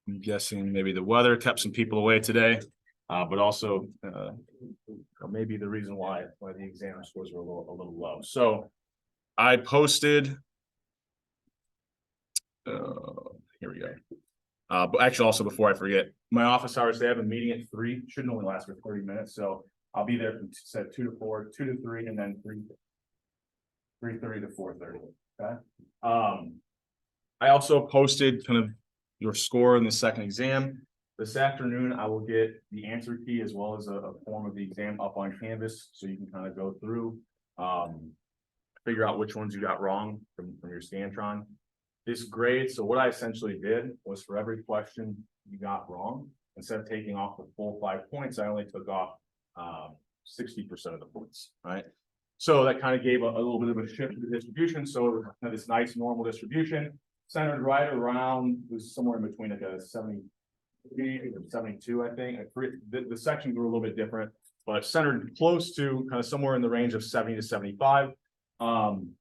I'm guessing maybe the weather kept some people away today, but also maybe the reason why the exam scores were a little low. So I posted. Here we go. But actually, also before I forget, my office hours, they have a meeting at 3. Shouldn't only last for 30 minutes. So I'll be there from 2 to 4, 2 to 3, and then 3:30 to 4:30. Okay. I also posted kind of your score in the second exam. This afternoon, I will get the answer key as well as a form of the exam up on Canvas, so you can kind of go through, figure out which ones you got wrong from your Scantron. This grade, so what I essentially did was for every question you got wrong, instead of taking off the full 5 points, I only took off 60% of the points, right? So that kind of gave a little bit of a shift to the distribution. So this nice normal distribution centered right around, was somewhere in between like a 73 or 72, I think. The sections were a little bit different, but centered close to kind of somewhere in the range of 70 to 75. And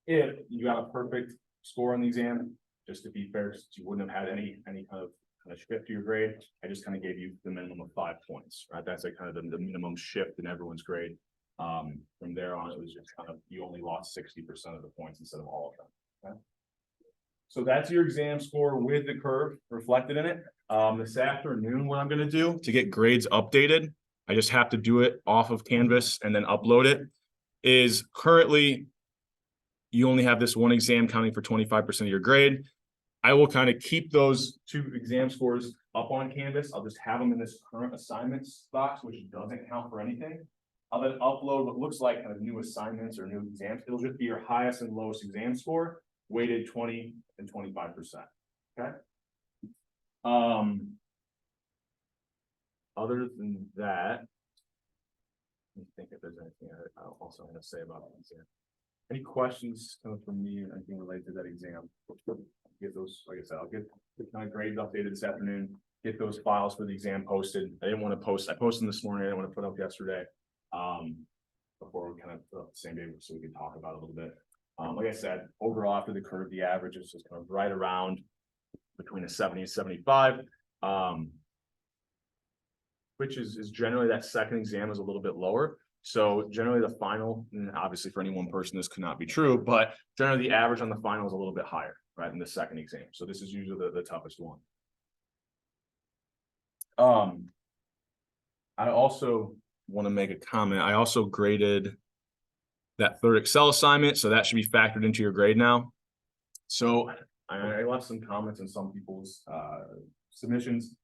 if you got a perfect score on the exam, just to be fair, you wouldn't have had any kind of shift to your grade. I just kind of gave you the minimum of 5 points, right? That's like kind of the minimum shift in everyone's grade. From there on, it was just kind of, you only lost 60% of the points instead of all of them. Okay. So that's your exam score with the curve reflected in it. This afternoon, what I'm going to do to get grades updated, I just have to do it off of Canvas and then upload it, is currently you only have this one exam counting for 25% of your grade. I will kind of keep those 2 exam scores up on Canvas. I'll just have them in this current assignments box, which doesn't count for anything. I'll then upload what looks like kind of new assignments or new exams. It'll just be your highest and lowest exam score, weighted 20 and 25%. Okay. Other than that, let me think if there's anything I also want to say about the exam. Any questions coming from me or anything related to that exam? Get those, like I said, I'll get my grades updated this afternoon, get those files for the exam posted. I didn't want to post, I posted them this morning, I didn't want to put up yesterday. Before we kind of put up the same day so we can talk about it a little bit. Like I said, overall after the curve, the average is just kind of right around between a 70 and 75. Which is generally that second exam is a little bit lower. So generally the final, and obviously for any one person, this could not be true, but generally the average on the final is a little bit higher, right, in the second exam. So this is usually the toughest one. I also want to make a comment. I also graded that third Excel assignment, so that should be factored into your grade now. So I left some comments in some people's submissions,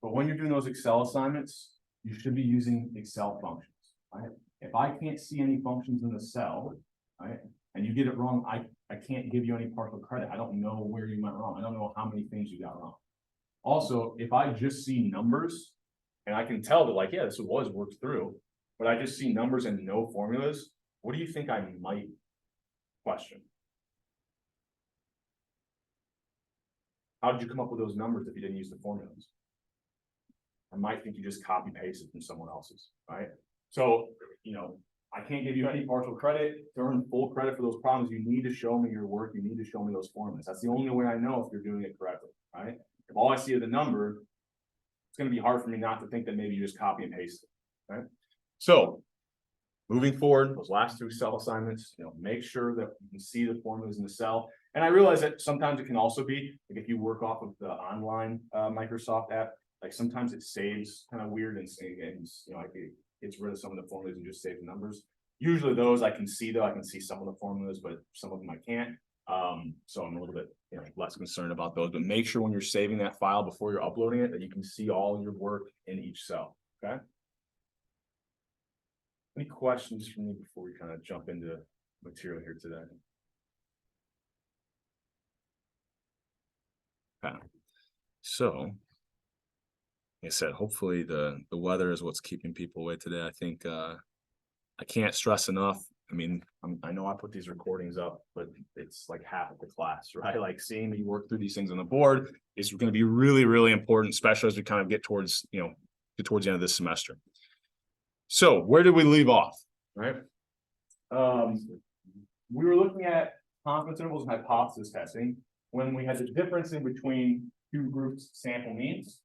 but when you're doing those Excel assignments, you should be using Excel functions. Right? If I can't see any functions in the cell, right, and you get it wrong, I can't give you any partial credit. I don't know where you went wrong. I don't know how many things you got wrong. Also, if I just see numbers and I can tell that, like, yeah, this was worked through, but I just see numbers and no formulas, what do you think I might question? How did you come up with those numbers if you didn't use the formulas? I might think you just copy pasted from someone else's, right? So, you know, I can't give you any partial credit, earn full credit for those problems. You need to show me your work. You need to show me those formulas. That's the only way I know if you're doing it correctly, right? If all I see is the number, it's going to be hard for me not to think that maybe you just copy and paste it, right? So moving forward, those last 2 cell assignments, you know, make sure that you can see the formulas in the cell. And I realize that sometimes it can also be, like if you work off of the online Microsoft app, like sometimes it saves kind of weird and you know, like it gets rid of some of the formulas and just saves the numbers. Usually those I can see though, I can see some of the formulas, but some of them I can't. So I'm a little bit, you know, less concerned about those, but make sure when you're saving that file before you're uploading it, that you can see all your work in each cell. Okay. Any questions for me before we kind of jump into material here today? Okay. So, like I said, hopefully the weather is what's keeping people away today. I think I can't stress enough. I mean, I know I put these recordings up, but it's like half of the class, right? Like seeing me work through these things on the board is going to be really, really important, especially as we kind of get towards, you know, towards the end of this semester. So where did we leave off, right? We were looking at confidence intervals and hypothesis testing, when we had the difference in between two groups' sample means,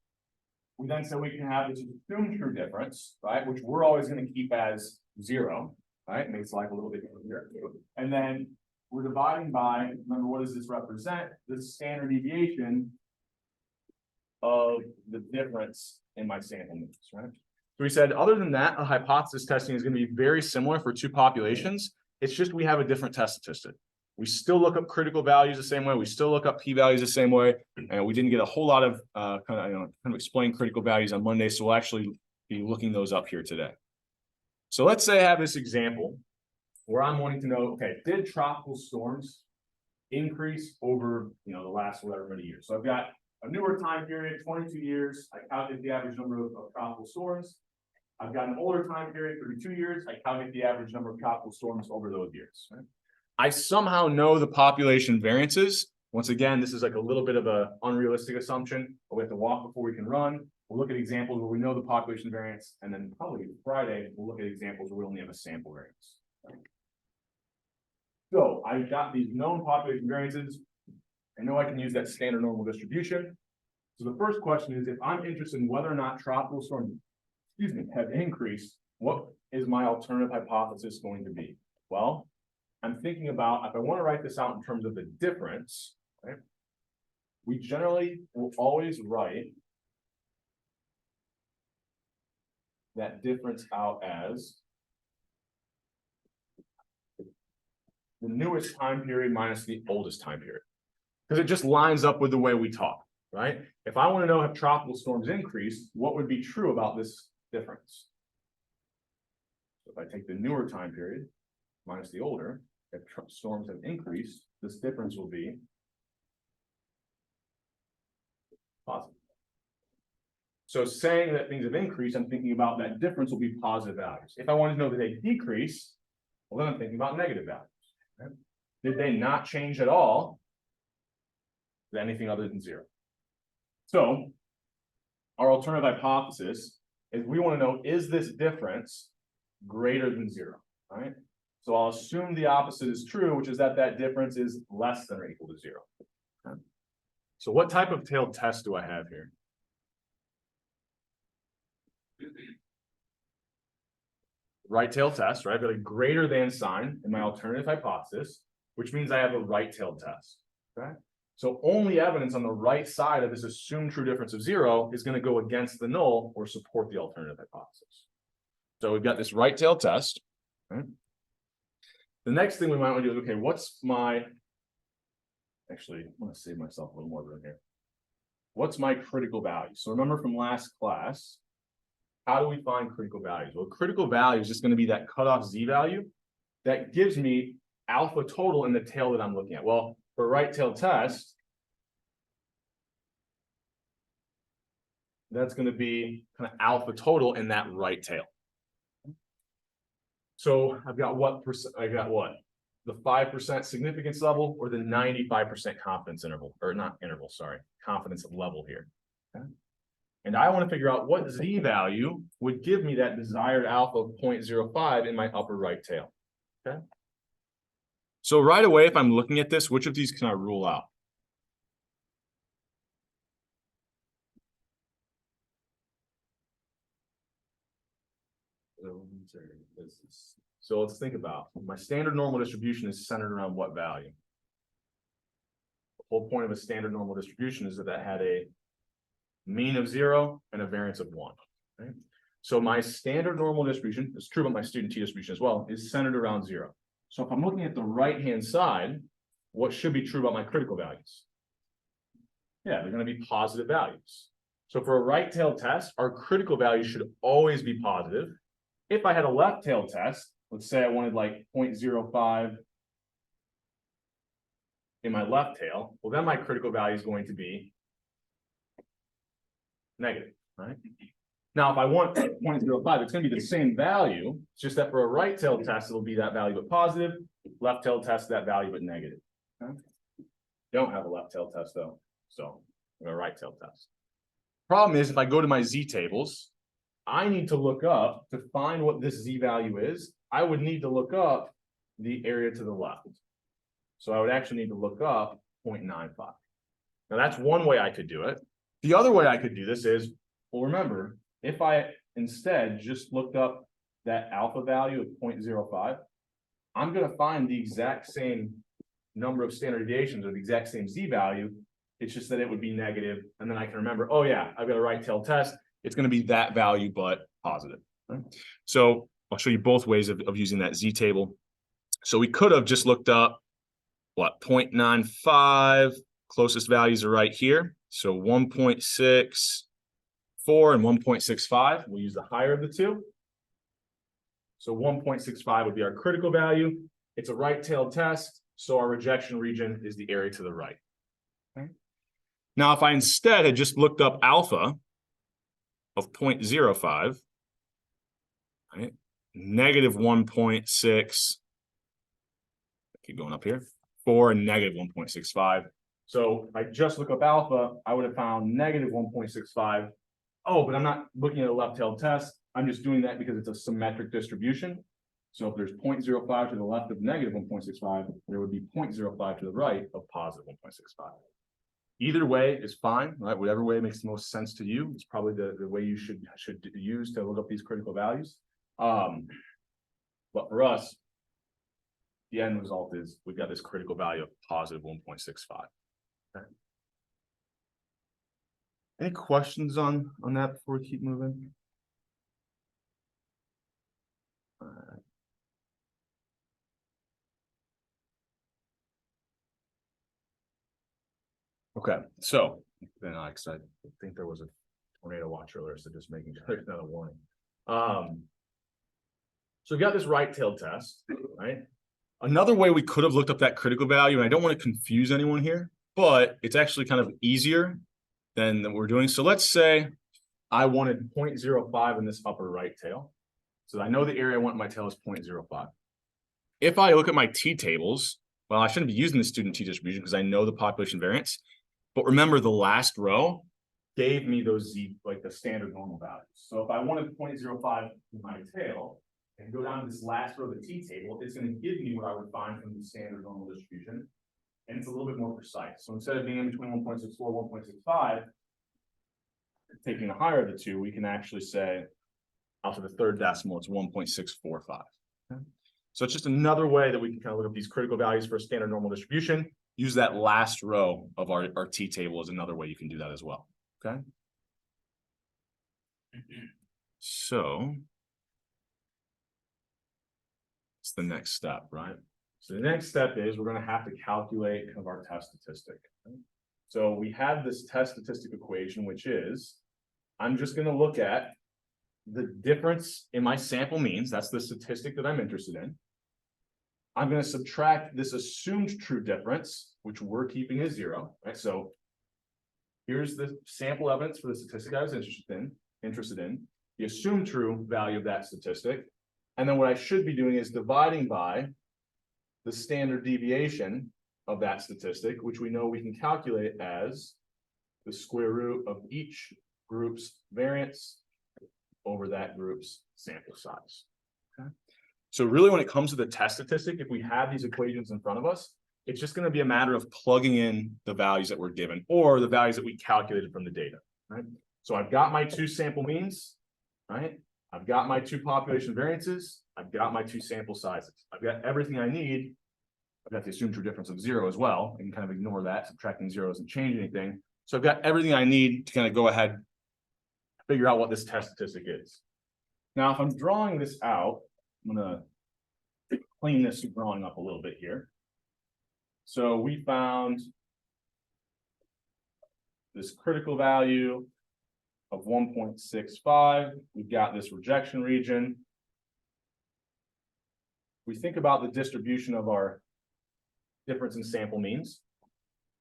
we then said we can have this assumed true difference, right, which we're always going to keep as 0, right? Makes life a little bit easier. And then we're dividing by, remember, what does this represent? The standard deviation of the difference in my sample means, right? So we said, other than that, a hypothesis testing is going to be very similar for two populations. It's just we have a different test statistic. We still look up critical values the same way. We still look up p-values the same way. And we didn't get a whole lot of kind of explain critical values on Monday. So we'll actually be looking those up here today. So let's say I have this example where I'm wanting to know, okay, did tropical storms increase over, the last whatever many years? So I've got a newer time period, 22 years. I calculate the average number of tropical storms. I've got an older time period, 32 years. I calculate the average number of tropical storms over those years. Right? I somehow know the population variances. Once again, this is like a little bit of an unrealistic assumption, but we have to walk before we can run. We'll look at examples where we know the population variance, and then probably Friday, we'll look at examples where we only have a sample variance. Right? So I've got these known population variances. I know I can use that standard normal distribution. So the first question is, if I'm interested in whether or not tropical storms, have increased, what is my alternative hypothesis going to be? Well, I'm thinking about, if I want to write this out in terms of the difference, right? We generally will always write that difference out as the newest time period minus the oldest time period, because it just lines up with the way we talk, right? If I want to know if tropical storms increase, what would be true about this difference? So if I take the newer time period minus the older, if storms have increased, this difference will be positive. So saying that things have increased, I'm thinking about that difference will be positive values. If I want to know that they decrease, well, then I'm thinking about negative values. Right? Did they not change at all? Anything other than 0. So our alternative hypothesis is we want to know, is this difference greater than 0, right? So I'll assume the opposite is true, which is that that difference is less than or equal to 0. Okay. So what type of tailed test do I have here? Right tail test, right? I've got a greater than sign in my alternative hypothesis, which means I have a right tailed test. Okay. So only evidence on the right side of this assumed true difference of 0 is going to go against the null or support the alternative hypothesis. So we've got this right tail test. Right? The next thing we might want to do is, okay, what's my, actually, I want to save myself a little more room here. What's my critical value? So remember from last class, how do we find critical values? Well, critical value is just going to be that cutoff z value that gives me alpha total in the tail that I'm looking at. Well, for a right tail test, that's going to be kind of alpha total in that right tail. So I've got what percent? I got what? The 5% significance level or the 95% confidence interval, or not interval, sorry, confidence level here. Okay. And I want to figure out what z value would give me that desired alpha of 0.05 in my upper right tail. Okay. So right away, if I'm looking at this, which of these can I rule out? So let's think about my standard normal distribution is centered around what value? The whole point of a standard normal distribution is that that had a mean of 0 and a variance of 1. Right? So my standard normal distribution, it's true about my student t-distribution as well, is centered around 0. So if I'm looking at the right-hand side, what should be true about my critical values? Yeah, they're going to be positive values. So for a right-tailed test, our critical value should always be positive. If I had a left-tailed test, let's say I wanted like 0.05 in my left tail, well, then my critical value is going to be negative, right? Now, if I want 0.05, it's going to be the same value. It's just that for a right-tailed test, it'll be that value but positive. Left-tailed test, that value but negative. Okay? Don't have a left-tailed test though, so I have a right-tailed test. Problem is, if I go to my z-tables, I need to look up to find what this z value is. I would need to look up the area to the left. So I would actually need to look up 0.95. Now that's one way I could do it. The other way I could do this is, well, remember, if I instead just looked up that alpha value of 0.05, I'm going to find the exact same number of standard deviations or the exact same z value. It's just that it would be negative, and then I can remember, oh yeah, I've got a right-tailed test. It's going to be that value, but positive. Right? So I'll show you both ways of using that z table. So we could have just looked up what 0.95, closest values are right here. So 1.64 and 1.65. We'll use the higher of the two. So 1.65 would be our critical value. It's a right-tailed test, so our rejection region is the area to the right. Okay. Now, if I instead had just looked up alpha of 0.05, right, negative 1.6, keep going up here, 4 and negative 1.65. So if I just look up alpha, I would have found negative 1.65. Oh, but I'm not looking at a left-tailed test. I'm just doing that because it's a symmetric distribution. So if there's 0.05 to the left of negative 1.65, there would be 0.05 to the right of positive 1.65. Either way is fine, right? Whatever way makes the most sense to you, it's probably the way you should use to look up these critical values. But for us, the end result is we've got this critical value of positive 1.65. Okay. Any questions on that before we keep moving? All right. Okay, so then I think there was a tornado watch earlier, so just making sure there's another warning. So we got this right-tailed test, right? Another way we could have looked up that critical value, and I don't want to confuse anyone here, but it's actually kind of easier than what we're doing. So let's say I wanted 0.05 in this upper right tail. So I know the area I want in my tail is 0.05. If I look at my t-tables, well, I shouldn't be using the student t-distribution because I know the population variance. But remember, the last row gave me those z, like the standard normal values. So if I wanted 0.05 in my tail and go down to this last row of the t-table, it's going to give me what I would find from the standard normal distribution. And it's a little bit more precise. So instead of being in between 1.64, 1.65, taking the higher of the two, we can actually say out to the third decimal, it's 1.645. Okay. So it's just another way that we can kind of look at these critical values for a standard normal distribution. Use that last row of our t-table as another way you can do that as well. Okay. So it's the next step, right? So the next step is we're going to have to calculate kind of our test statistic. Okay? So we have this test statistic equation, which is, I'm just going to look at the difference in my sample means. That's the statistic that I'm interested in. I'm going to subtract this assumed true difference, which we're keeping as 0, right? So here's the sample evidence for the statistic I was interested in, the assumed true value of that statistic. And then what I should be doing is dividing by the standard deviation of that statistic, which we know we can calculate as the square root of each group's variance over that group's sample size. Okay. So really, when it comes to the test statistic, if we have these equations in front of us, it's just going to be a matter of plugging in the values that we're given or the values that we calculated from the data, right? So I've got my 2 sample means, right? I've got my 2 population variances. I've got my 2 sample sizes. I've got everything I need. I've got the assumed true difference of 0 as well. I can kind of ignore that. Subtracting 0 doesn't change anything. So I've got everything I need to kind of go ahead and figure out what this test statistic is. Now, if I'm drawing this out, I'm going to clean this drawing up a little bit here. So we found this critical value of 1.65. We've got this rejection region. We think about the distribution of our difference in sample means.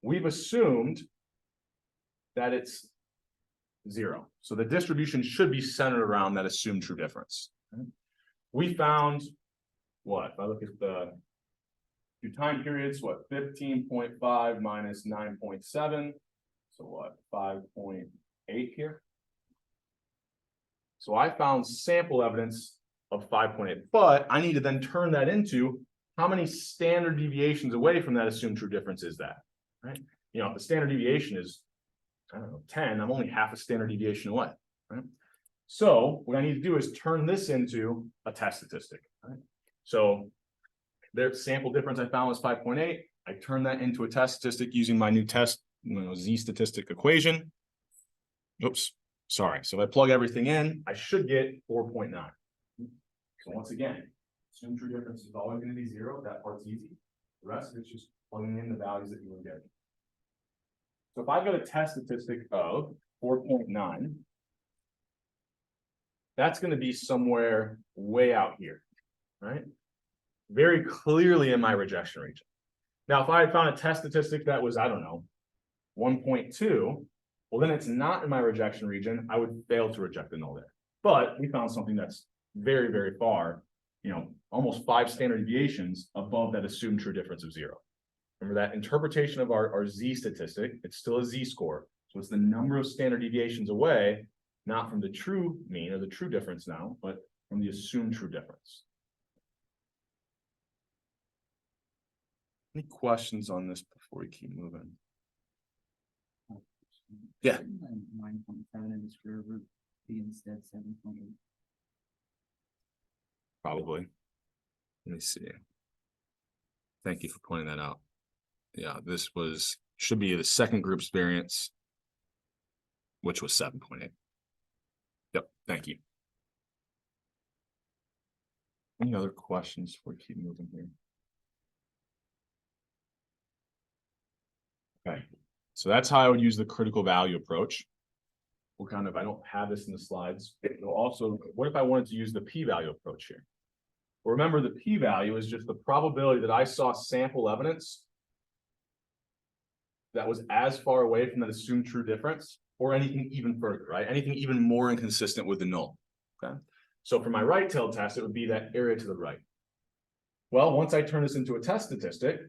We've assumed that it's 0. So the distribution should be centered around that assumed true difference. We found what? If I look at the 2 time periods, what? 15.5 minus 9.7. So what? 5.8 here. So I found sample evidence of 5.8, but I need to then turn that into how many standard deviations away from that assumed true difference is that, right? You know, if the standard deviation is, I don't know, 10, I'm only half a standard deviation away, right? So what I need to do is turn this into a test statistic, right? So their sample difference I found was 5.8. I turn that into a test statistic using my new test, Z statistic equation. Oops, sorry. So if I plug everything in, I should get 4.9. So once again, assumed true difference is always going to be 0. That part's easy. The rest of it's just plugging in the values that you were getting. So if I've got a test statistic of 4.9, that's going to be somewhere way out here, right? Very clearly in my rejection region. Now, if I had found a test statistic that was, I don't know, 1.2, well, then it's not in my rejection region. I would fail to reject the null there. But we found something that's very, very far, almost 5 standard deviations above that assumed true difference of 0. Remember that interpretation of our Z statistic, it's still a Z score. So it's the number of standard deviations away, not from the true mean or the true difference now, but from the assumed true difference. Any questions on this before we keep moving? Yeah. 9.7 in the square root be instead 7.8. Probably. Let me see. Thank you for pointing that out. Yeah, this should be the second group's variance, which was 7.8. Yep, thank you. Any other questions before we keep moving here? Okay, so that's how I would use the critical value approach. We'll I don't have this in the slides. Also, what if I wanted to use the p-value approach here? Well, remember, the p-value is just the probability that I saw sample evidence that was as far away from that assumed true difference, or anything even further, right? Anything even more inconsistent with the null, okay? So for my right-tailed test, it would be that area to the right. Well, once I turn this into a test statistic,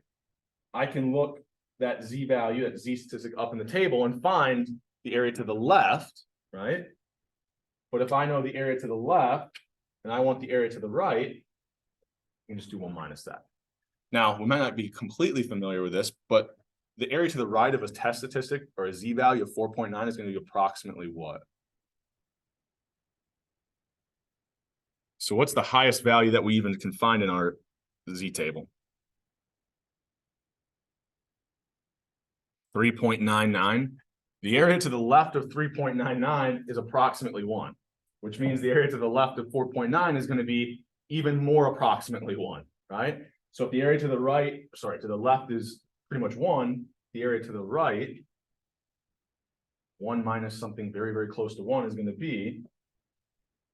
I can look that Z value, that Z statistic up in the table and find the area to the left, right? But if I know the area to the left and I want the area to the right, you can just do 1 minus that. Now, we might not be completely familiar with this, but the area to the right of a test statistic or a Z value of 4.9 is going to be approximately what? So what's the highest value that we even can find in our Z table? 3.99. The area to the left of 3.99 is approximately 1, which means the area to the left of 4.9 is going to be even more approximately 1, right? So if the area to the right, sorry, to the left is pretty much 1, the area to the right, 1 minus something very, very close to 1 is going to be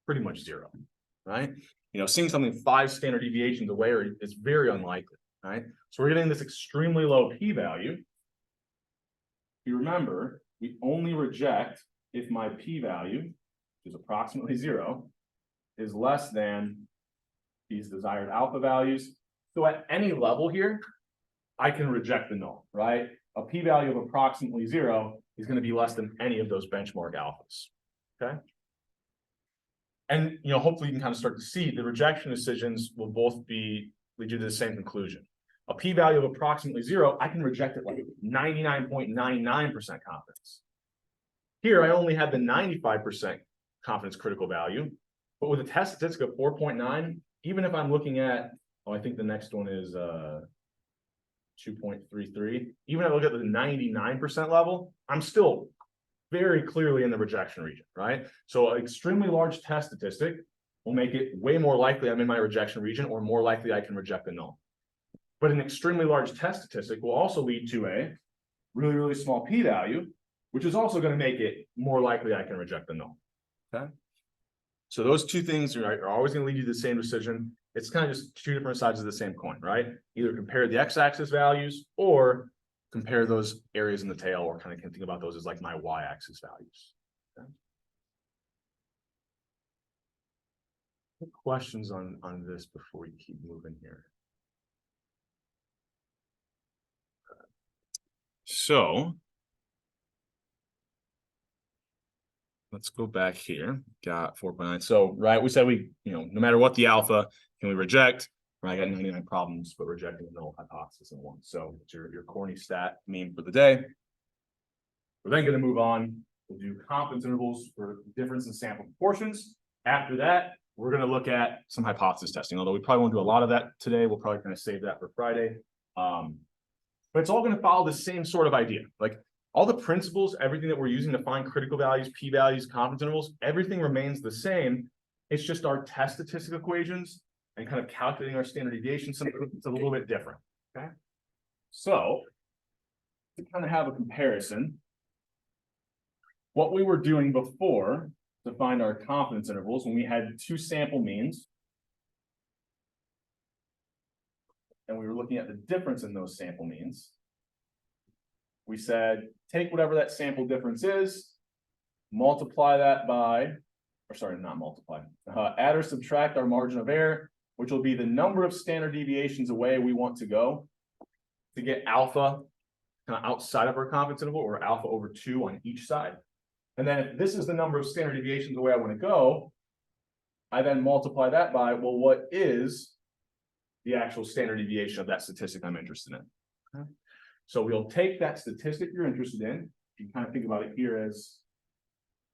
pretty much 0, right? Seeing something 5 standard deviations away is very unlikely, right? So we're getting this extremely low p-value. If you remember, we only reject if my p-value, which is approximately 0, is less than these desired alpha values. So at any level here, I can reject the null, right? A p-value of approximately 0 is going to be less than any of those benchmark alphas, okay? And, hopefully you can start to see the rejection decisions will both lead you to the same conclusion. A p-value of approximately 0, I can reject it like 99.99% confidence. Here, I only had the 95% confidence critical value, but with a test statistic of 4.9, even if I'm looking at, I think the next one is 2.33. Even if I look at the 99% level, I'm still very clearly in the rejection region, right? So an extremely large test statistic will make it way more likely I'm in my rejection region, or more likely I can reject the null. But an extremely large test statistic will also lead to a really, really small p-value, which is also going to make it more likely I can reject the null, okay? So those two things are always going to lead you to the same decision. It's kind of just 2 different sides of the same coin, right? Either compare the x-axis values or compare those areas in the tail, or kind of can think about those as like my y-axis values. Okay? Any questions on this before we keep moving here? Okay. So let's go back here. Got 4.9. So, right, we said no matter what the alpha, can we reject? Right, I got 99 problems, but rejecting the null hypothesis in one. So it's your corny stat mean for the day. We're then going to move on. We'll do confidence intervals for difference in sample proportions. After that, we're going to look at some hypothesis testing. Although we probably won't do a lot of that today. We'll probably kind of save that for Friday. But it's all going to follow the same sort of idea. Like all the principles, everything that we're using to find critical values, p-values, confidence intervals, everything remains the same. It's just our test statistic equations and kind of calculating our standard deviation. It's a little bit different. Okay. So to kind of have a comparison, what we were doing before to find our confidence intervals when we had two sample means, and we were looking at the difference in those sample means, we said, take whatever that sample difference is, multiply that by, or sorry, not multiply, add or subtract our margin of error, which will be the number of standard deviations away we want to go to get alpha kind of outside of our confidence interval, or alpha over 2 on each side. And then if this is the number of standard deviations away I want to go, I then multiply that by, well, what is the actual standard deviation of that statistic I'm interested in? Okay. So we'll take that statistic you're interested in. You can kind of think about it here as,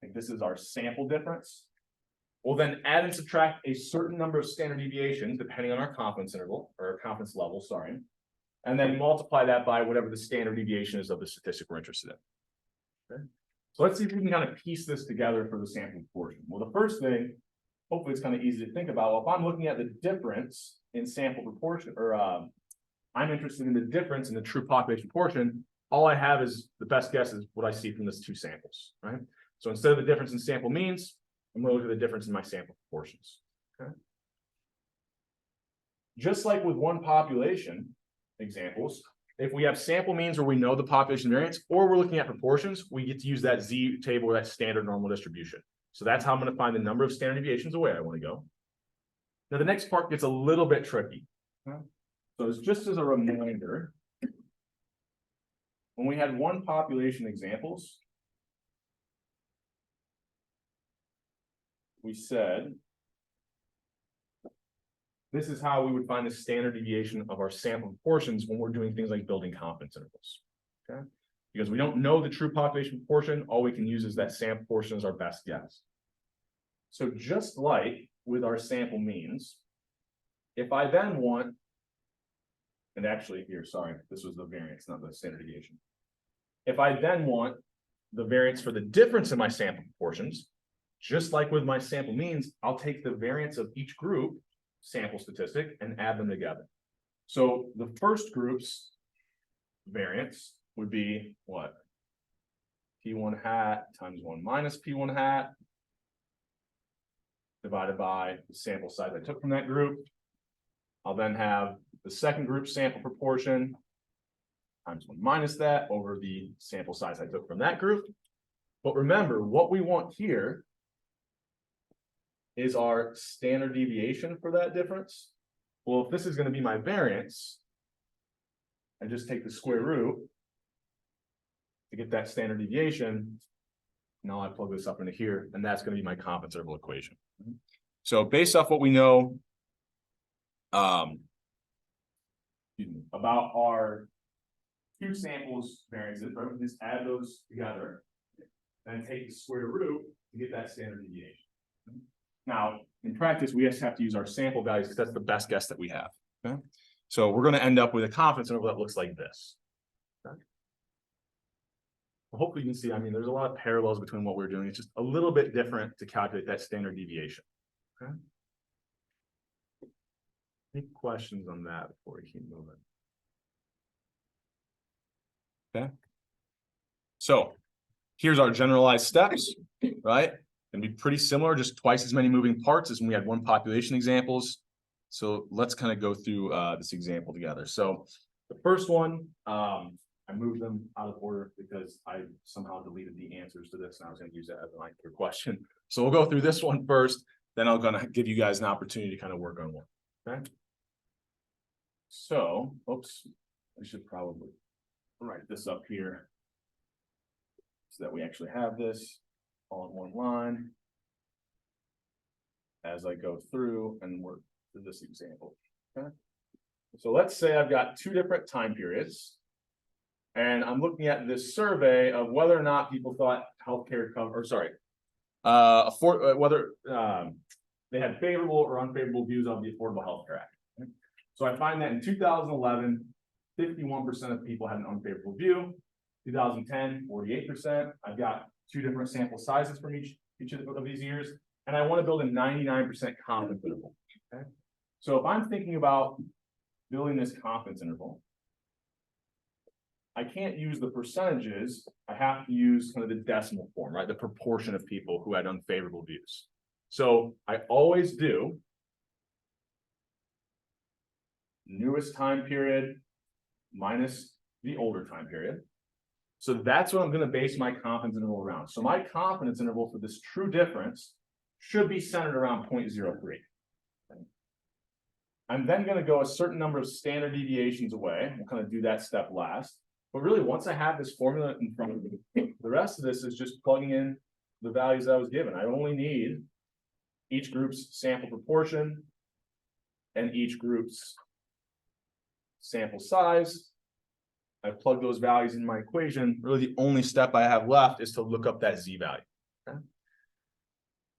like this is our sample difference. We'll then add and subtract a certain number of standard deviations depending on our confidence interval, or our confidence level, sorry. And then multiply that by whatever the standard deviation is of the statistic we're interested in. Okay. So let's see if we can kind of piece this together for the sample proportion. Well, the first thing, hopefully it's kind of easy to think about. Well, if I'm looking at the difference in sample proportion, or I'm interested in the difference in the true population proportion, all I have is the best guess is what I see from these two samples, right? So instead of the difference in sample means, I'm going to look at the difference in my sample proportions. Okay. Just like with one population examples, if we have sample means where we know the population variance, or we're looking at proportions, we get to use that Z table or that standard normal distribution. So that's how I'm going to find the number of standard deviations away I want to go. Now the next part gets a little bit tricky. So it's just as a reminder, when we had one population examples, we said this is how we would find the standard deviation of our sample proportions when we're doing things like building confidence intervals. Okay, because we don't know the true population proportion, all we can use is that sample portion as our best guess. So just like with our sample means, if I then want, and actually here, sorry, this was the variance, not the standard deviation. If I then want the variance for the difference in my sample proportions, just like with my sample means, I'll take the variance of each group sample statistic and add them together. So the first group's variance would be what? P1 hat times 1 minus P1 hat divided by the sample size I took from that group. I'll then have the second group sample proportion times 1 minus that over the sample size I took from that group. But remember, what we want here is our standard deviation for that difference. Well, if this is going to be my variance, I just take the square root to get that standard deviation. Now I plug this up into here, and that's going to be my confidence interval equation. So based off what we know about our two samples variances, right? We just add those together and take the square root to get that standard deviation. Now, in practice, we just have to use our sample values because that's the best guess that we have. Okay, so we're going to end up with a confidence interval that looks like this. Okay. Well, hopefully you can see, I mean, there's a lot of parallels between what we're doing. It's just a little bit different to calculate that standard deviation. Okay. Any questions on that before we keep moving? Okay. So here's our generalized steps, right? Gonna be pretty similar, just twice as many moving parts as when we had one population examples. So let's kind of go through this example together. So the first one, I moved them out of order because I somehow deleted the answers to this and I was going to use that as an anchor question. So we'll go through this one first, then I'm going to give you guys an opportunity to kind of work on one. Okay. So, oops, I should probably write this up here so that we actually have this all in one line as I go through and work through this example. So let's say I've got two different time periods. And I'm looking at this survey of whether or not people thought healthcare cover, or sorry, whether they had favorable or unfavorable views of the Affordable Health Care Act. So I find that in 2011, 51% of people had an unfavorable view. 2010, 48%. I've got two different sample sizes from each of these years, and I want to build a 99% confidence interval. Okay, so if I'm thinking about building this confidence interval, I can't use the percentages. I have to use kind of the decimal form, right? The proportion of people who had unfavorable views. So I always do newest time period minus the older time period. So that's what I'm going to base my confidence interval around. So my confidence interval for this true difference should be centered around 0.03. I'm then going to go a certain number of standard deviations away. We'll kind of do that step last. But really, once I have this formula in front of me, the rest of this is just plugging in the values that I was given. I only need each group's sample proportion and each group's sample size. I plug those values in my equation. Really, the only step I have left is to look up that z value. Okay?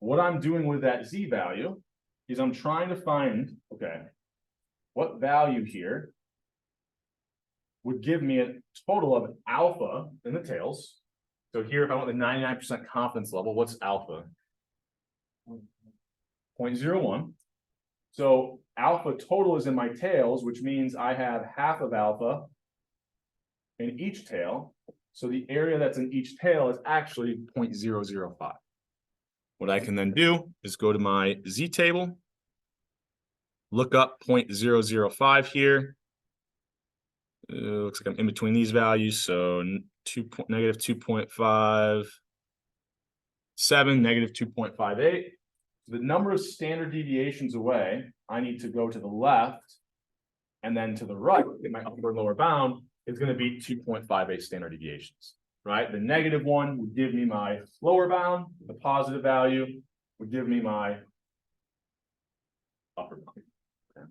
What I'm doing with that z value is I'm trying to find, okay, what value here would give me a total of alpha in the tails. So here, if I want the 99% confidence level, what's alpha? 0.01. So alpha total is in my tails, which means I have half of alpha in each tail. So the area that's in each tail is actually 0.005. What I can then do is go to my z table, look up 0.005 here. Looks like I'm in between these values. So negative 2.57, negative 2.58. The number of standard deviations away, I need to go to the left and then to the right in my upper and lower bound is going to be 2.58 standard deviations, right? The negative one would give me my lower bound. The positive value would give me my upper bound. Okay.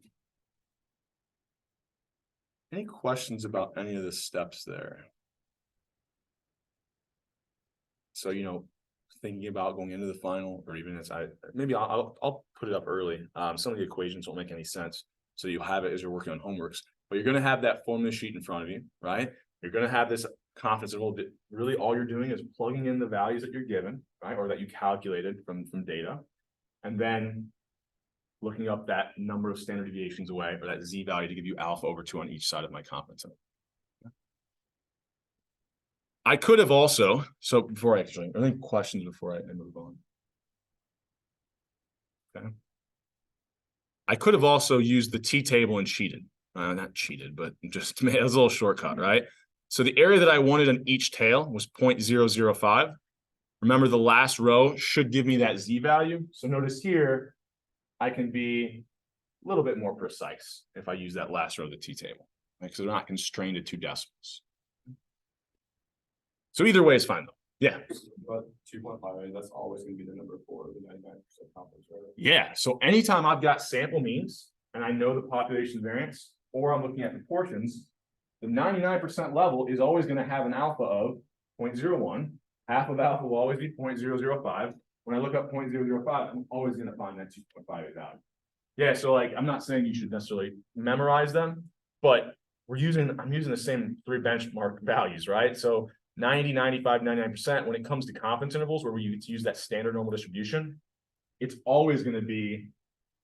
Any questions about any of the steps there? So, thinking about going into the final, or even as maybe I'll put it up early. Some of the equations won't make any sense. So you have it as you're working on homeworks, but you're going to have that formula sheet in front of you, right? You're going to have this confidence interval. Really, all you're doing is plugging in the values that you're given, right? Or that you calculated from data. And then looking up that number of standard deviations away, or that z value to give you alpha over 2 on each side of my confidence interval. I could have also, so before I actually, are there any questions before I move on? Okay. I could have also used the t-table and cheated. Not cheated, but just made it was a little shortcut, right? So the area that I wanted on each tail was 0.005. Remember, the last row should give me that z value. So notice here, I can be a little bit more precise if I use that last row of the t-table, right? Because they're not constrained to 2 decimals. So either way is fine though. Yeah. But 2.5, that's always going to be the number for the 99% confidence, right? Yeah. So anytime I've got sample means and I know the population variance, or I'm looking at proportions, the 99% level is always going to have an alpha of 0.01. Half of alpha will always be 0.005. When I look up 0.005, I'm always going to find that 2.58 value. Yeah. So like, I'm not saying you should necessarily memorize them, but I'm using the same 3 benchmark values, right? So 90, 95, 99%, when it comes to confidence intervals where we use that standard normal distribution, it's always going to be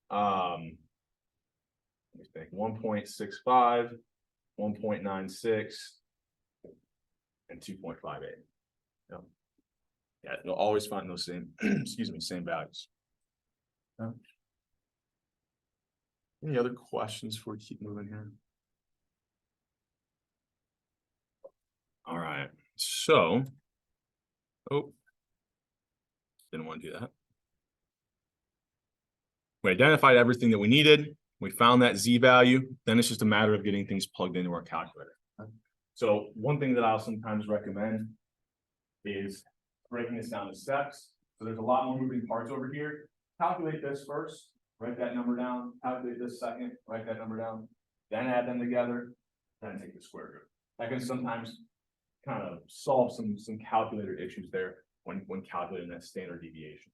1.65, 1.96, and 2.58. Yeah, you'll always find those same, same values. Any other questions before we keep moving here? All right. So, didn't want to do that. We identified everything that we needed. We found that z value. Then it's just a matter of getting things plugged into our calculator. So one thing that I'll sometimes recommend is breaking this down to steps. So there's a lot more moving parts over here. Calculate this first. write that number down, calculate this second, write that number down, then add them together, then take the square root. That can sometimes kind of solve some calculator issues there when calculating that standard deviation.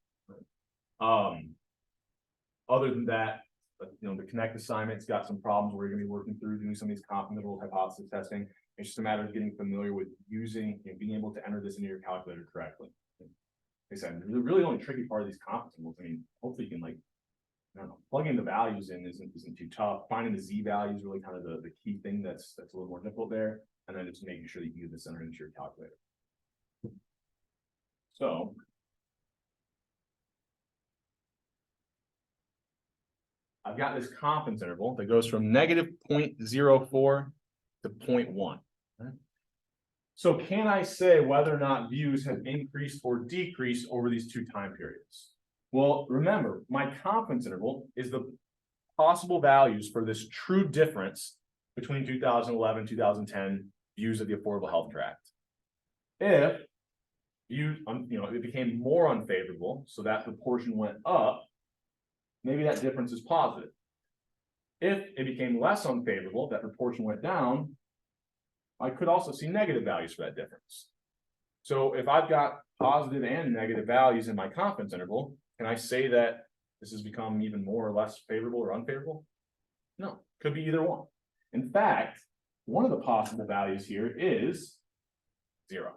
Other than that, the Connect assignment's got some problems where you're gonna be working through doing some of these complementary hypothesis testing. It's just a matter of getting familiar with using and being able to enter this into your calculator correctly. Like I said, the really only tricky part of these complex ones, I mean, hopefully you can I don't know, plugging the values in isn't too tough. Finding the Z value is really kind of the key thing that's a little more difficult there. And then just making sure that you get this entered into your calculator. So. I've got this confidence interval that goes from negative 0.04 to 0.1. Right? So can I say whether or not views have increased or decreased over these two time periods? Well, remember, my confidence interval is the possible values for this true difference between 2011, 2010 views of the Affordable Health Care Act. If it became more unfavorable, so that proportion went up, maybe that difference is positive. If it became less unfavorable, that proportion went down, I could also see negative values for that difference. So if I've got positive and negative values in my confidence interval, can I say that this has become even more or less favorable or unfavorable? No, could be either one. In fact, one of the possible values here is 0,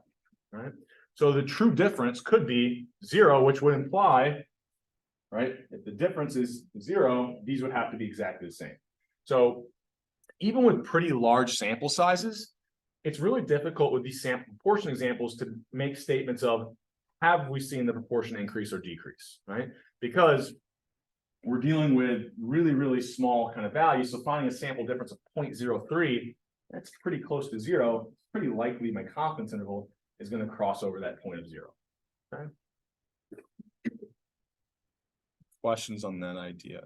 right? So the true difference could be 0, which would imply, right, if the difference is 0, these would have to be exactly the same. So even with pretty large sample sizes, it's really difficult with these sample proportion examples to make statements of, have we seen the proportion increase or decrease, right? Because we're dealing with really, really small kind of values. So finding a sample difference of 0.03, that's pretty close to 0. It's pretty likely my confidence interval is going to cross over that point of 0. Okay. Questions on that idea?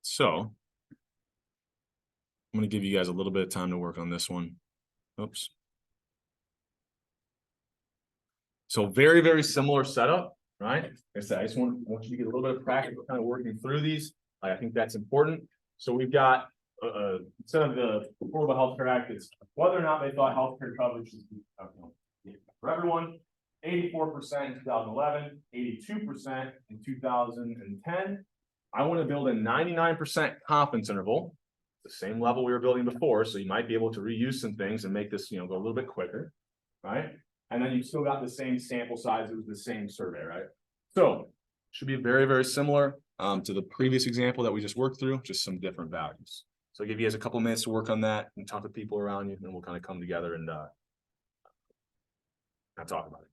So I'm going to give you guys a little bit of time to work on this one. Oops. So very, very similar setup, right? Like I said, I just want you to get a little bit of practice kind of working through these. I think that's important. So we've got instead of the Affordable Health Care Act, it's whether or not they thought healthcare coverage should be for everyone. 84% in 2011, 82% in 2010. I want to build a 99% confidence interval, the same level we were building before. So you might be able to reuse some things and make this, go a little bit quicker, right? And then you've still got the same sample size. It was the same survey, right? So should be very, very similar to the previous example that we just worked through, just some different values. So I'll give you guys a couple minutes to work on that and talk to people around you, and then we'll kind of come together and talk about it.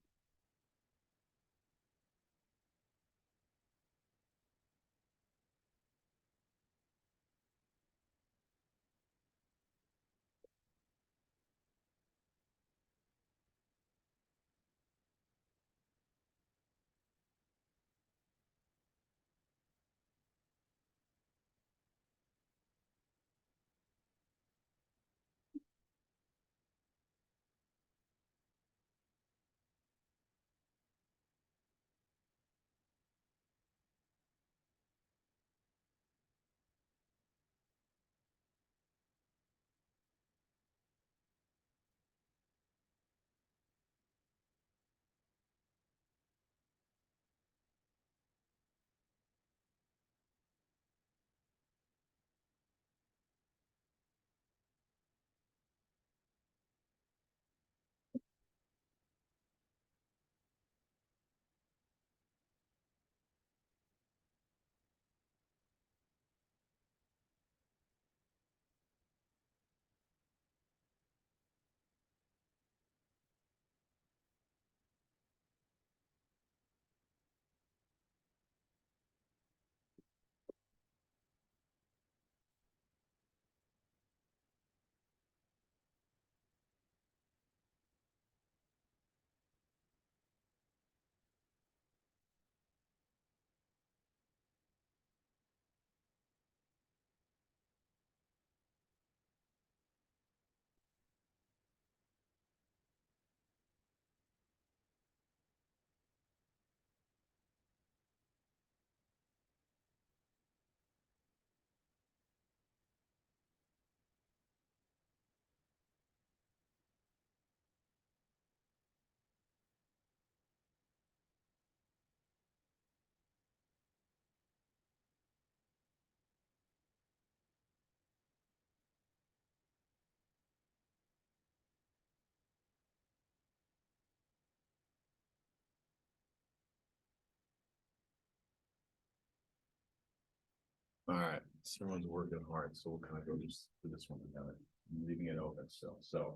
All right, so everyone's working hard, so we'll kind of go just through this one together, leaving it open still, so.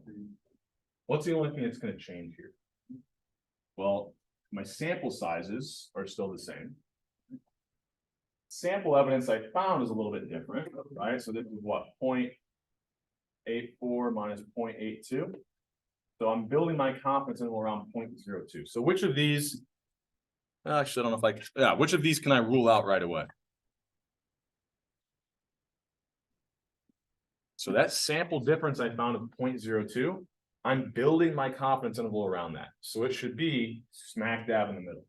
What's the only thing that's gonna change here? Well, my sample sizes are still the same. Sample evidence I found is a little bit different, right? So this is what, 0.84 minus 0.82. So I'm building my confidence interval around 0.02. So which of these? Actually, I don't know if which of these can I rule out right away? So that sample difference I found of 0.02, I'm building my confidence interval around that. So it should be smack dab in the middle.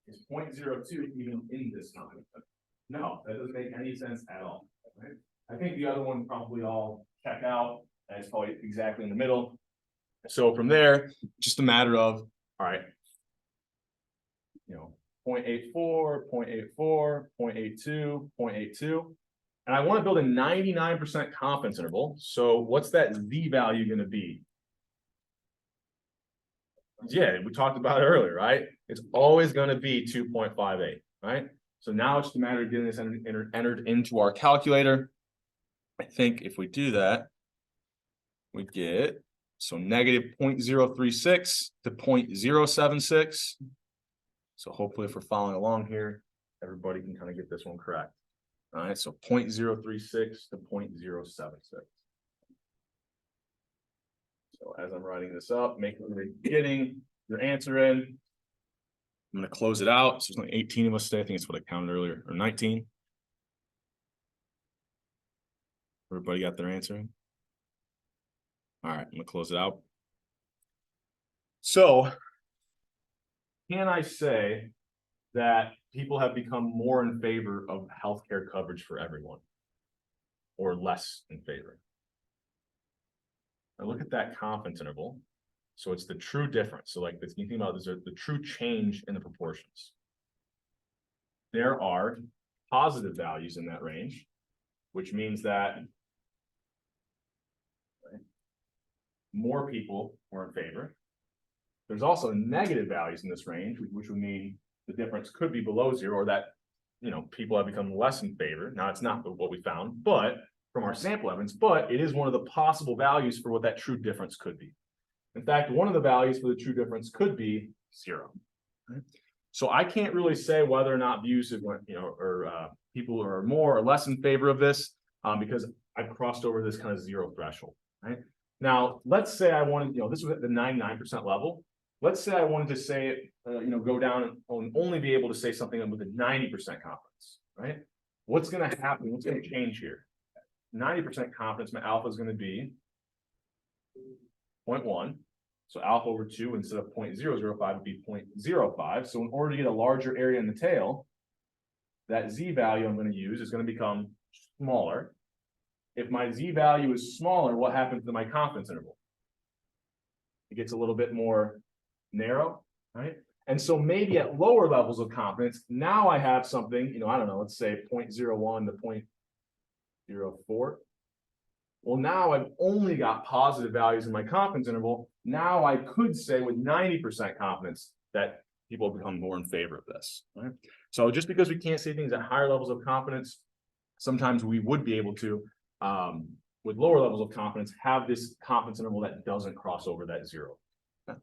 Is 0.02 even in this confidence interval? No, that doesn't make any sense at all. Right? I think the other one probably all check out, and it's probably exactly in the middle. So from there, just a matter of, all right, 0.84, 0.84, 0.82, 0.82. And I want to build a 99% confidence interval. So what's that Z value going to be? Yeah, we talked about it earlier, right? It's always going to be 2.58, right? So now it's just a matter of getting this entered into our calculator. I think if we do that, we get, so negative 0.036 to 0.076. So hopefully if we're following along here, everybody can kind of get this one correct. All right, so 0.036 to 0.076. So as I'm writing this up, make sure you're getting your answer in. I'm going to close it out. So there's only 18 of us today. I think it's what I counted earlier, or 19. Everybody got their answer in? All right, I'm going to close it out. So can I say that people have become more in favor of healthcare coverage for everyone, or less in favor? Now look at that confidence interval. So it's the true difference. So like this, you think about this, the true change in the proportions. There are positive values in that range, which means that more people were in favor. There's also negative values in this range, which would mean the difference could be below zero, or that people have become less in favor. Now it's not what we found, but from our sample evidence, but it is one of the possible values for what that true difference could be. In fact, one of the values for the true difference could be 0. Right? So I can't really say whether or not views have went, people are more or less in favor of this, because I've crossed over this kind of 0 threshold. Right now, let's say I wanted, this was at the 99% level. Let's say I wanted to say it, go down and only be able to say something with a 90% confidence. Right? What's going to happen? What's going to change here? 90% confidence, my alpha is going to be 0.1. So alpha over 2 instead of 0.005 would be 0.05. So in order to get a larger area in the tail, that Z value I'm going to use is going to become smaller. If my Z value is smaller, what happens to my confidence interval? It gets a little bit more narrow, right? And so maybe at lower levels of confidence, now I have something, I don't know, let's say 0.01 to 0.04. Well, now I've only got positive values in my confidence interval. Now I could say with 90% confidence that people become more in favor of this. Right? So just because we can't say things at higher levels of confidence, sometimes we would be able to, with lower levels of confidence, have this confidence interval that doesn't cross over that 0. Okay.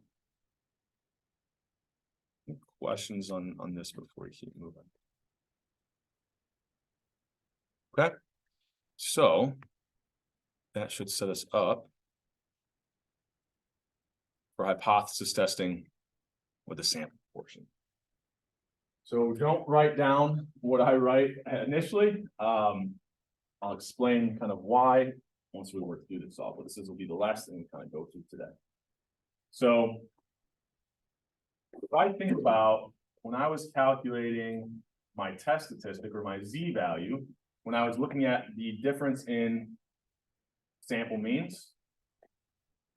Questions on this before we keep moving? Okay. So that should set us up for hypothesis testing with a sample portion. So don't write down what I write initially. I'll explain kind of why once we work through this all, but this will be the last thing we kind of go through today. So if I think about when I was calculating my test statistic or my Z value, when I was looking at the difference in sample means,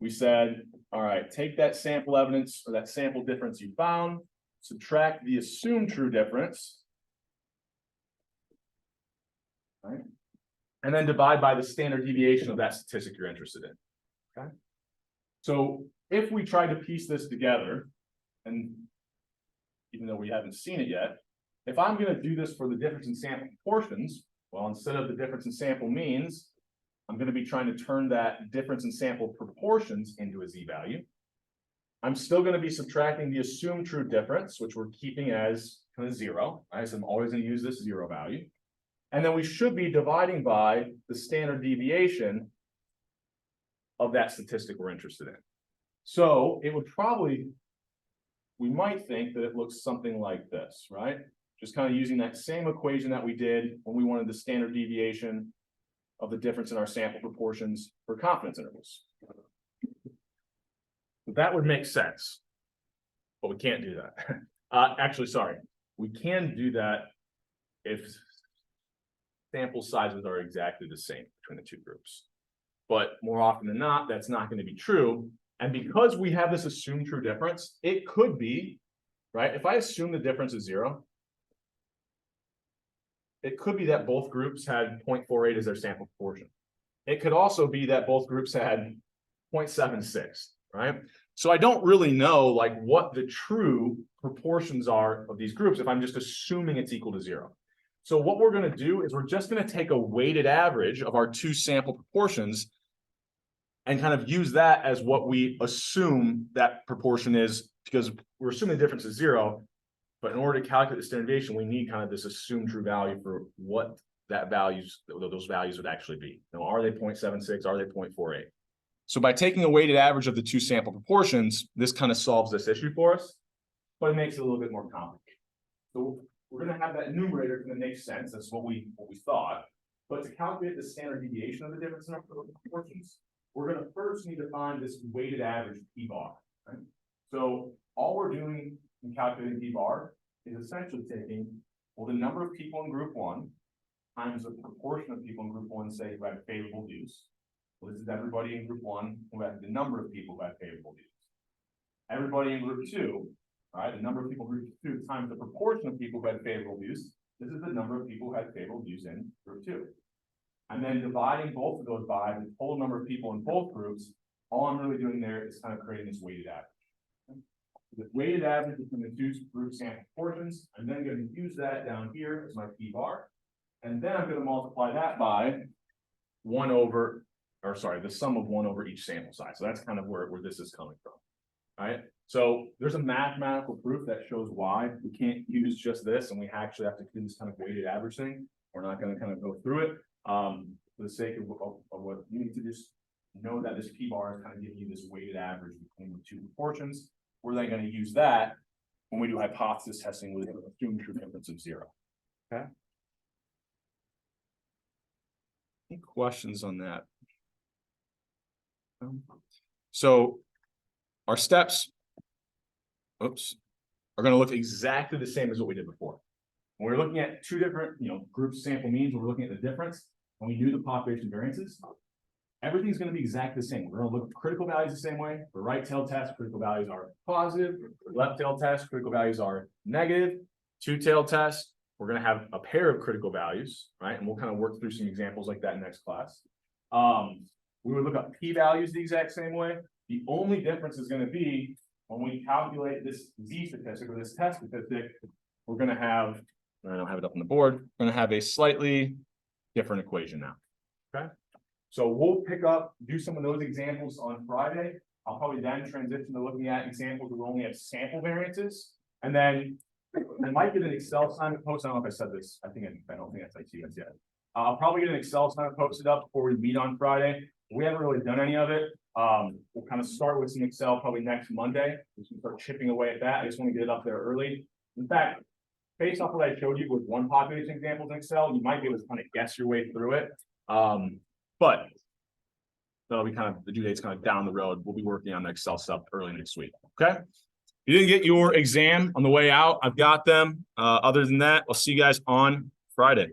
we said, all right, take that sample evidence or that sample difference you found, subtract the assumed true difference, right? And then divide by the standard deviation of that statistic you're interested in. Okay. So if we try to piece this together, and even though we haven't seen it yet, if I'm gonna do this for the difference in sample proportions, well, instead of the difference in sample means, I'm gonna be trying to turn that difference in sample proportions into a z-value. I'm still gonna be subtracting the assumed true difference, which we're keeping as kind of 0, right? So I'm always gonna use this 0 value. And then we should be dividing by the standard deviation of that statistic we're interested in. So it would probably, we might think that it looks something like this, right? Just kind of using that same equation that we did when we wanted the standard deviation of the difference in our sample proportions for confidence intervals. That would make sense, but we can't do that. Actually, sorry, we can do that if sample sizes are exactly the same between the two groups. But more often than not, that's not going to be true. And because we have this assumed true difference, it could be, right? If I assume the difference is 0, it could be that both groups had 0.48 as their sample proportion. It could also be that both groups had 0.76, right? So I don't really know like what the true proportions are of these groups if I'm just assuming it's equal to 0. So what we're going to do is we're just going to take a weighted average of our two sample proportions and kind of use that as what we assume that proportion is, because we're assuming the difference is 0. But in order to calculate the standard deviation, we need kind of this assumed true value for what that those values would actually be. Now, are they 0.76? Are they 0.48? So by taking a weighted average of the two sample proportions, this kind of solves this issue for us, but it makes it a little bit more complicated. So we're going to have that numerator that makes sense. That's what we thought. But to calculate the standard deviation of the difference in our proportions, we're going to first need to find this weighted average P bar. Right? So all we're doing in calculating P bar is essentially taking, well, the number of people in group 1 times the proportion of people in group 1, say, who had favorable views. Well, this is everybody in group 1 who had the number of people who had favorable views. Everybody in group 2, all right, the number of people in group 2 times the proportion of people who had favorable views. This is the number of people who had favorable views in group 2. And then dividing both of those by the total number of people in both groups, all I'm really doing there is kind of creating this weighted average. The weighted average between the two group sample proportions, I'm then going to use that down here as my P bar. And then I'm going to multiply that by the sum of 1 over each sample size. So that's kind of where this is coming from. All right. So there's a mathematical proof that shows why we can't use just this, and we actually have to do this kind of weighted average thing. We're not going to kind of go through it. For the sake of what you need to just know that this P bar is kind of giving you this weighted average between the two proportions. We're then going to use that when we do hypothesis testing with assumed true difference of 0. Okay. Any questions on that? So our steps, are going to look exactly the same as what we did before. When we're looking at two different, group sample means, we're looking at the difference, and we knew the population variances. Everything's going to be exactly the same. We're going to look at critical values the same way. For right-tailed test, critical values are positive. For left-tailed test, critical values are negative. Two-tailed test, we're going to have a pair of critical values, right? And we'll kind of work through some examples like that next class. We would look up p-values the exact same way. The only difference is going to be when we calculate this z statistic or this test statistic, we're going to have, I don't have it up on the board, we're going to have a slightly different equation now. Okay. So we'll do some of those examples on Friday. I'll probably then transition to looking at examples where we only have sample variances. And then I might get an Excel assignment post. I don't know if I said this. I don't think I to you guys yet. I'll probably get an Excel assignment posted up before we meet on Friday. We haven't really done any of it. We'll kind of start with some Excel probably next Monday. We can start chipping away at that. I just want to get it up there early. In fact, based off what I showed you with one population examples in Excel, you might be able to kind of guess your way through it. But that'll be kind of the due date's kind of down the road. We'll be working on the Excel stuff early next week. Okay. If you didn't get your exam on the way out, I've got them. Other than that, I'll see you guys on Friday.